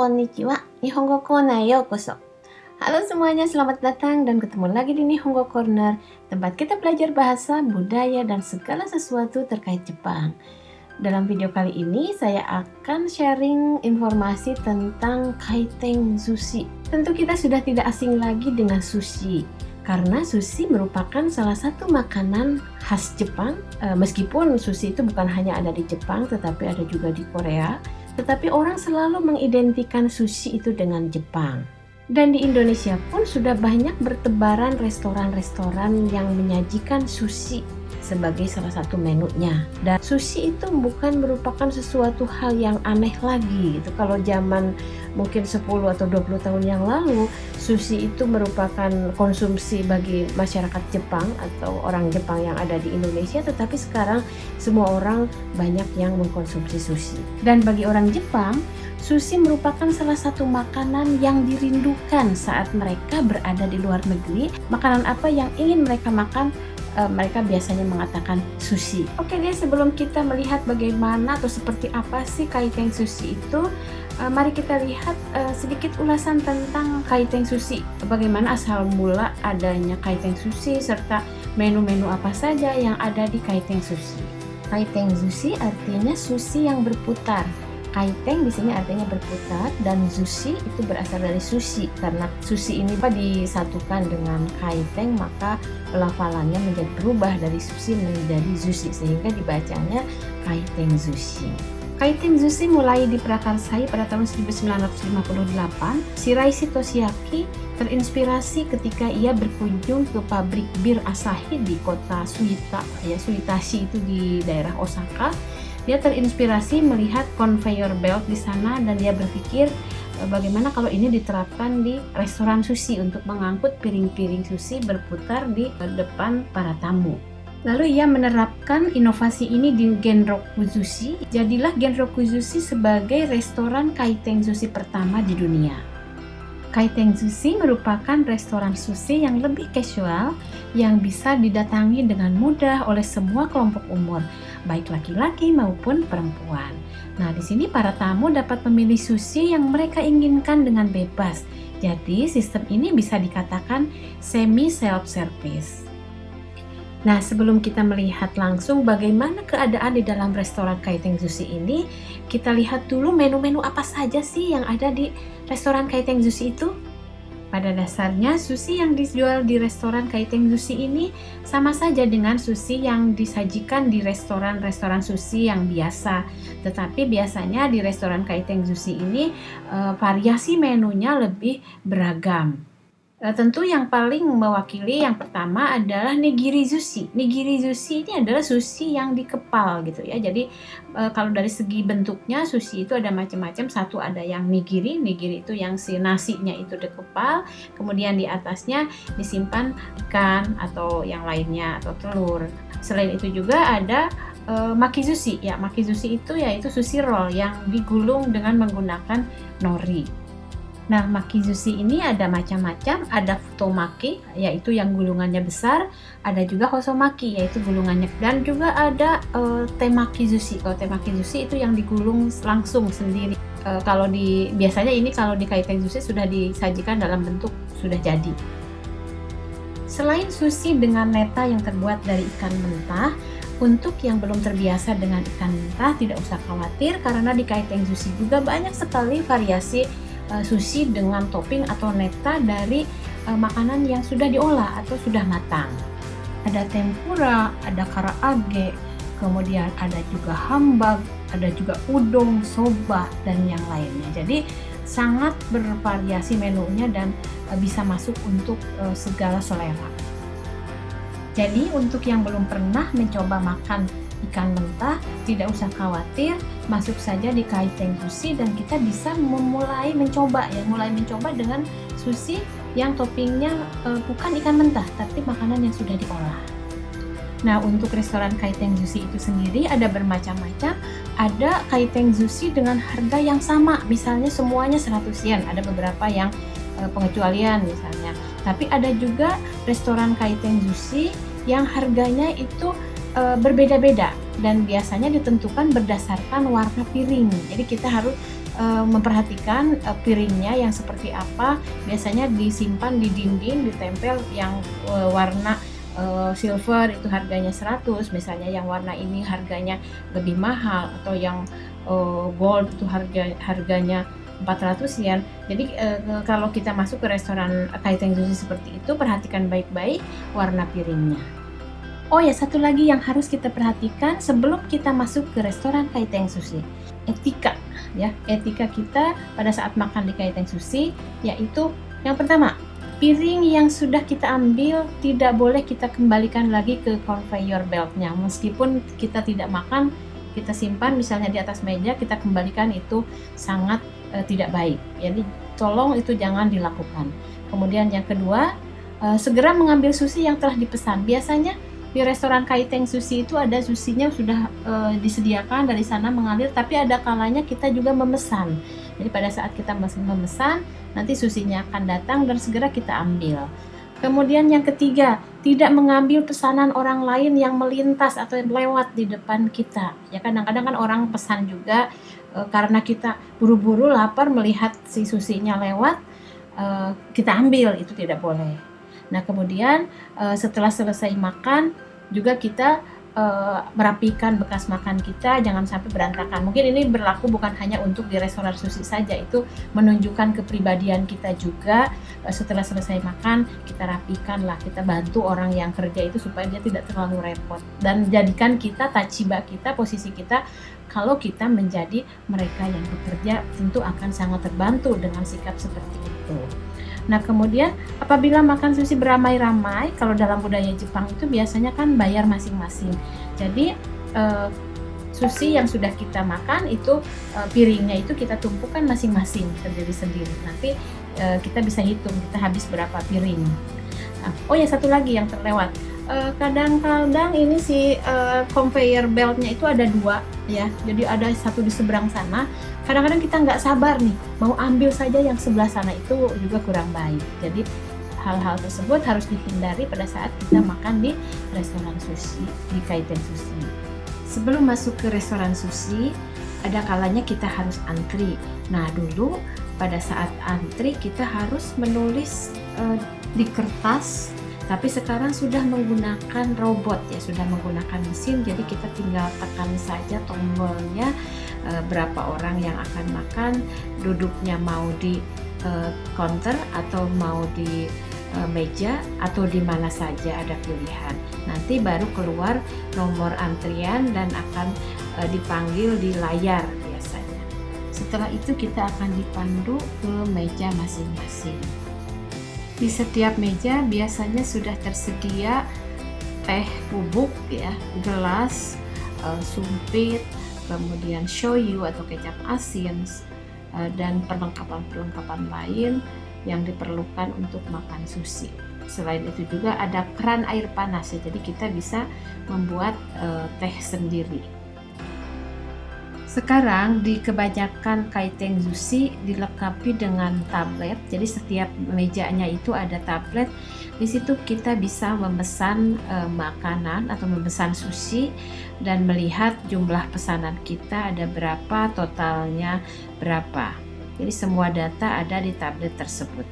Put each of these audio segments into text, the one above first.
konnichiwa. Nihongo Corner yokoso. Halo semuanya, selamat datang dan ketemu lagi di Nihongo Corner, tempat kita belajar bahasa, budaya, dan segala sesuatu terkait Jepang. Dalam video kali ini, saya akan sharing informasi tentang kaiteng sushi. Tentu kita sudah tidak asing lagi dengan sushi, karena sushi merupakan salah satu makanan khas Jepang. Meskipun sushi itu bukan hanya ada di Jepang, tetapi ada juga di Korea. Tetapi orang selalu mengidentikan sushi itu dengan Jepang. Dan di Indonesia pun sudah banyak bertebaran restoran-restoran yang menyajikan sushi sebagai salah satu menunya. Dan sushi itu bukan merupakan sesuatu hal yang aneh lagi. Itu kalau zaman mungkin 10 atau 20 tahun yang lalu, sushi itu merupakan konsumsi bagi masyarakat Jepang atau orang Jepang yang ada di Indonesia, tetapi sekarang semua orang banyak yang mengkonsumsi sushi. Dan bagi orang Jepang, sushi merupakan salah satu makanan yang dirindukan saat mereka berada di luar negeri. Makanan apa yang ingin mereka makan? Mereka biasanya mengatakan sushi. Oke deh, sebelum kita melihat bagaimana atau seperti apa sih kaiteng sushi itu, mari kita lihat sedikit ulasan tentang kaiteng sushi. Bagaimana asal mula adanya kaiteng sushi serta menu-menu apa saja yang ada di kaiteng sushi. Kaiteng sushi artinya sushi yang berputar. Kaiteng di sini artinya berputar, dan sushi itu berasal dari sushi. Karena sushi ini disatukan dengan kaiteng, maka pelafalannya menjadi berubah dari sushi menjadi sushi, sehingga dibacanya kaiteng sushi. Kaiteng sushi mulai diprakarsai pada tahun 1958. Shiraishi Toshiaki terinspirasi ketika ia berkunjung ke pabrik bir Asahi di kota Suita, Suitashi itu di daerah Osaka. Dia terinspirasi melihat conveyor belt di sana dan dia berpikir bagaimana kalau ini diterapkan di restoran sushi untuk mengangkut piring-piring sushi berputar di depan para tamu. Lalu ia menerapkan inovasi ini di Genroku Sushi. Jadilah Genroku Sushi sebagai restoran kaiteng sushi pertama di dunia. Kaiteng sushi merupakan restoran sushi yang lebih casual yang bisa didatangi dengan mudah oleh semua kelompok umur, baik laki-laki maupun perempuan. Nah, di sini para tamu dapat memilih sushi yang mereka inginkan dengan bebas. Jadi, sistem ini bisa dikatakan semi self-service. Nah, sebelum kita melihat langsung bagaimana keadaan di dalam restoran kaiteng sushi ini, kita lihat dulu menu-menu apa saja sih yang ada di restoran kaiteng sushi itu. Pada dasarnya, sushi yang dijual di restoran kaiteng sushi ini sama saja dengan sushi yang disajikan di restoran-restoran sushi yang biasa. Tetapi biasanya di restoran kaiteng sushi ini variasi menunya lebih beragam. Tentu yang paling mewakili yang pertama adalah nigiri sushi. Nigiri sushi ini adalah sushi yang dikepal gitu ya. Jadi kalau dari segi bentuknya sushi itu ada macam-macam. Satu ada yang nigiri itu yang si nasinya itu dikepal, kemudian di atasnya disimpan ikan atau yang lainnya atau telur. Selain itu juga ada makizushi. Ya, makizushi itu yaitu sushi roll yang digulung dengan menggunakan nori. Nah, makizushi ini ada macam-macam, ada futomaki, yaitu yang gulungannya besar, ada juga hosomaki, yaitu gulungannya, dan juga ada temakizushi. Kalau temakizushi itu yang digulung langsung sendiri. Biasanya ini kalau di kaiteng sushi sudah disajikan dalam bentuk sudah jadi. Selain sushi dengan neta yang terbuat dari ikan mentah, untuk yang belum terbiasa dengan ikan mentah tidak usah khawatir, karena di kaiteng sushi juga banyak sekali variasi sushi dengan topping atau neta dari makanan yang sudah diolah atau sudah matang. Ada tempura, ada karaage, kemudian ada juga hambag, ada juga udon, soba, dan yang lainnya. Jadi sangat bervariasi menunya dan bisa masuk untuk segala selera. Jadi untuk yang belum pernah mencoba makan ikan mentah, tidak usah khawatir, masuk saja di kaiteng sushi dan kita bisa mulai mencoba dengan sushi yang toppingnya bukan ikan mentah tapi makanan yang sudah diolah. Nah, untuk restoran kaiteng sushi itu sendiri ada bermacam-macam. Ada kaiteng sushi dengan harga yang sama, misalnya semuanya 100 yen, ada beberapa yang pengecualian misalnya. Tapi ada juga restoran kaiteng sushi yang harganya itu berbeda-beda dan biasanya ditentukan berdasarkan warna piring. Jadi kita harus memperhatikan piringnya yang seperti apa. Biasanya disimpan di dinding, ditempel yang warna silver itu harganya 100, misalnya yang warna ini harganya lebih mahal, atau yang gold itu harganya 400 yen. Jadi kalau kita masuk ke restoran kaiteng sushi seperti itu, perhatikan baik-baik warna piringnya. Oh ya, satu lagi yang harus kita perhatikan sebelum kita masuk ke restoran kaiteng sushi, etika ya. Etika kita pada saat makan di kaiteng sushi yaitu yang pertama, piring yang sudah kita ambil tidak boleh kita kembalikan lagi ke conveyor beltnya. Meskipun kita tidak makan, kita simpan misalnya di atas meja, kita kembalikan, itu sangat tidak baik. Jadi tolong itu jangan dilakukan. Kemudian yang kedua, segera mengambil sushi yang telah dipesan. Biasanya di restoran kaiteng sushi itu ada sushinya sudah disediakan dari sana mengalir, tapi ada kalanya kita juga memesan. Jadi pada saat kita memesan, nanti sushinya akan datang dan segera kita ambil. Kemudian yang ketiga, tidak mengambil pesanan orang lain yang melintas atau yang lewat di depan kita. Ya, kadang-kadang kan orang pesan juga, karena kita buru-buru lapar melihat si sushinya lewat, kita ambil, itu tidak boleh. Nah, kemudian setelah selesai makan juga kita merapikan bekas makan kita, jangan sampai berantakan. Mungkin ini berlaku bukan hanya untuk di restoran sushi saja, itu menunjukkan kepribadian kita juga. Setelah selesai makan, kita rapikan lah, kita bantu orang yang kerja itu supaya dia tidak terlalu repot. Dan jadikan kita, tachiba kita, posisi kita, kalau kita menjadi mereka yang bekerja, tentu akan sangat terbantu dengan sikap seperti itu. Nah, kemudian apabila makan sushi beramai-ramai, kalau dalam budaya Jepang itu biasanya kan bayar masing-masing. Jadi sushi yang sudah kita makan itu piringnya itu kita tumpukan masing-masing sendiri-sendiri. Nanti kita bisa hitung kita habis berapa piring. Oh ya, satu lagi yang terlewat. Kadang-kadang ini si conveyor beltnya itu ada 2 ya. Jadi ada satu di seberang sana. Kadang-kadang kita nggak sabar nih, mau ambil saja yang sebelah sana, itu juga kurang baik. Jadi hal-hal tersebut harus dihindari pada saat kita makan di restoran sushi, di kaiteng sushi. Sebelum masuk ke restoran sushi, ada kalanya kita harus antri. Nah, dulu pada saat antri kita harus menulis di kertas, tapi sekarang sudah menggunakan robot ya, sudah menggunakan mesin. Jadi kita tinggal tekan saja tombolnya, berapa orang yang akan makan, duduknya mau di counter atau mau di meja atau di mana saja, ada pilihan. Nanti baru keluar nomor antrian dan akan dipanggil di layar biasanya. Setelah itu kita akan dipandu ke meja masing-masing. Di setiap meja biasanya sudah tersedia teh bubuk ya, gelas, sumpit, kemudian shoyu atau kecap asin, dan perlengkapan-perlengkapan lain yang diperlukan untuk makan sushi. Selain itu juga ada keran air panas ya, jadi kita bisa membuat teh sendiri. Sekarang di kebanyakan kaiteng sushi dilengkapi dengan tablet, jadi setiap mejanya itu ada tablet. Di situ kita bisa memesan makanan atau memesan sushi dan melihat jumlah pesanan kita ada berapa, totalnya berapa. Jadi semua data ada di tablet tersebut.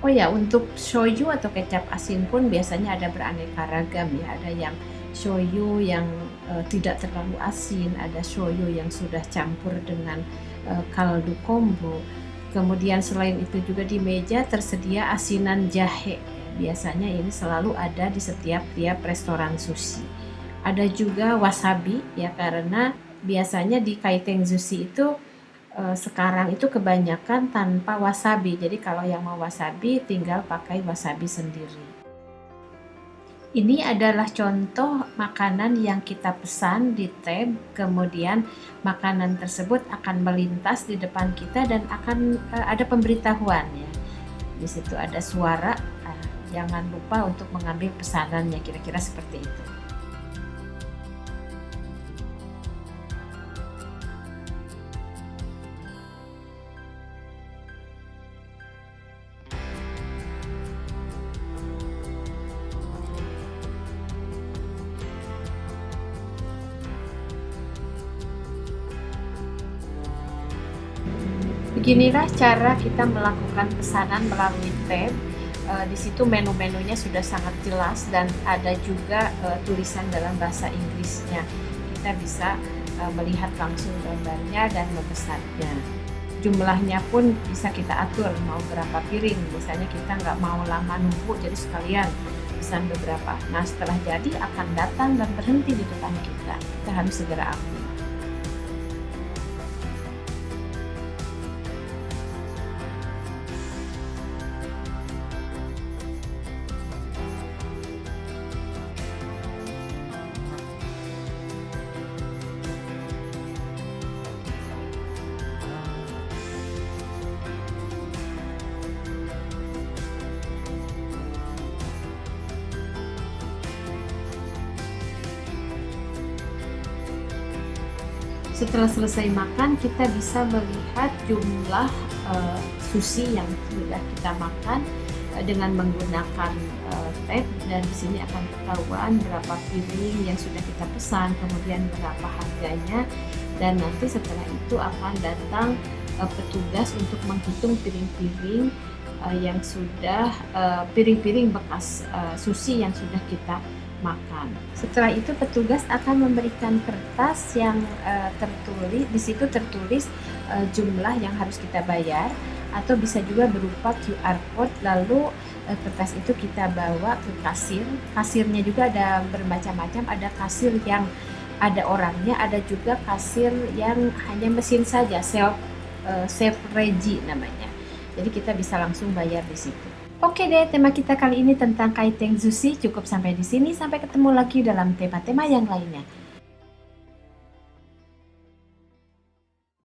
Oh ya, untuk shoyu atau kecap asin pun biasanya ada beraneka ragam ya. Ada yang shoyu yang tidak terlalu asin, ada shoyu yang sudah campur dengan kaldu kombu. Kemudian selain itu juga di meja tersedia asinan jahe. Biasanya ini selalu ada di setiap restoran sushi. Ada juga wasabi ya, karena biasanya di kaiteng sushi itu sekarang itu kebanyakan tanpa wasabi. Jadi kalau yang mau wasabi tinggal pakai wasabi sendiri. Ini adalah contoh makanan yang kita pesan di tab, kemudian makanan tersebut akan melintas di depan kita dan akan ada pemberitahuan ya. Di situ ada suara, jangan lupa untuk mengambil pesanannya, kira-kira seperti itu. Beginilah cara kita melakukan pesanan melalui tab. Di situ menu-menunya sudah sangat jelas dan ada juga tulisan dalam bahasa Inggrisnya. Kita bisa melihat langsung gambarnya dan memesannya. Jumlahnya pun bisa kita atur mau berapa piring. Misalnya kita nggak mau lama nunggu, jadi sekalian pesan beberapa. Nah, setelah jadi akan datang dan berhenti di depan kita. Kita harus segera ambil. Setelah selesai makan, kita bisa melihat jumlah sushi yang sudah kita makan dengan menggunakan tab, dan di sini akan ketahuan berapa piring yang sudah kita pesan, kemudian berapa harganya, dan nanti setelah itu akan datang petugas untuk menghitung piring-piring yang sudah piring-piring bekas sushi yang sudah kita makan. Setelah itu petugas akan memberikan kertas yang tertulis, di situ tertulis jumlah yang harus kita bayar, atau bisa juga berupa QR code. Lalu kertas itu kita bawa ke kasir. Kasirnya juga ada bermacam-macam, ada kasir yang ada orangnya, ada juga kasir yang hanya mesin saja, self regi namanya. Jadi kita bisa langsung bayar di situ. Oke deh, tema kita kali ini tentang kaiteng sushi cukup sampai di sini. Sampai ketemu lagi dalam tema-tema yang lainnya.